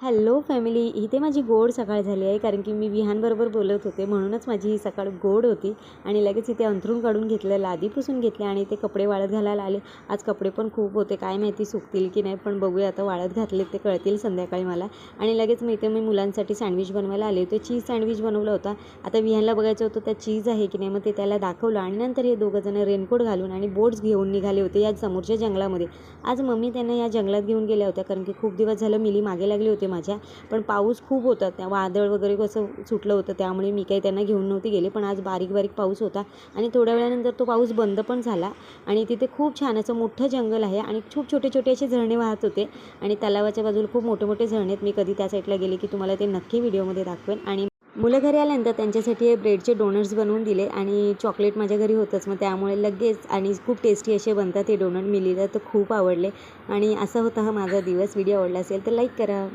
Hello family, इथे माझी गोड सकाळ झाली आहे कारण की मी विहानबरोबर बोलत होते म्हणूनच माझी ही सकाळ गोड होती. आणि लगेच इथे अंथरूण काढून घेतलं, लादी पुसून घेतले आणि ते कपडे वाळत घालायला आले. आज कपडे पण खूप होते, काय माहिती सुकतील की नाही, पण बघूया आता. वाळत घातले ते कळतील संध्याकाळी मला. आणि लगेच मी मुलांसाठी सँडविच बनवायला आले होते. चीज सँडविच बनवला होता. आता विहानला बघायचं होतं त्या चीज आहे की नाही, मग ते त्याला दाखवलं आणि नंतर हे दोघंजणं रेनकोट घालून आणि बोट्स घेऊन निघाले होते या समोरच्या जंगलामध्ये. आज मम्मी त्यांना या जंगलात घेऊन गेल्या होत्या कारण की खूप दिवस झालं मिली मागे लागली होती माझ्या. पण पाऊस खूप होता, त्या वादळ वगैरे कसं सुटलं होतं, त्यामुळे मी काही त्यांना घेऊन नव्हती गेले. पण आज बारीक बारीक पाऊस होता आणि थोड्या वेळानंतर तो पाऊस बंद पण झाला. आणि तिथे खूप छान असं मोठं जंगल आहे आणि खूप छोटे छोटे असे झरणे वाहत होते आणि तलावाच्या बाजूला खूप मोठे मोठे झरणे आहेत. मी कधी त्या साईडला गेले की तुम्हाला ते नक्की व्हिडिओमध्ये दाखवेन. आणि मुलं घरी आल्यानंतर त्यांच्यासाठी ब्रेडचे डोनट्स बनवून दिले आणि चॉकलेट माझ्या घरी होतंच, मग त्यामुळे लगेच आणि खूप टेस्टी असे बनतात हे डोनट. मिलीला तर खूप आवडले. आणि असा होता हा माझा दिवस. व्हिडिओ आवडला असेल तर लाईक करा.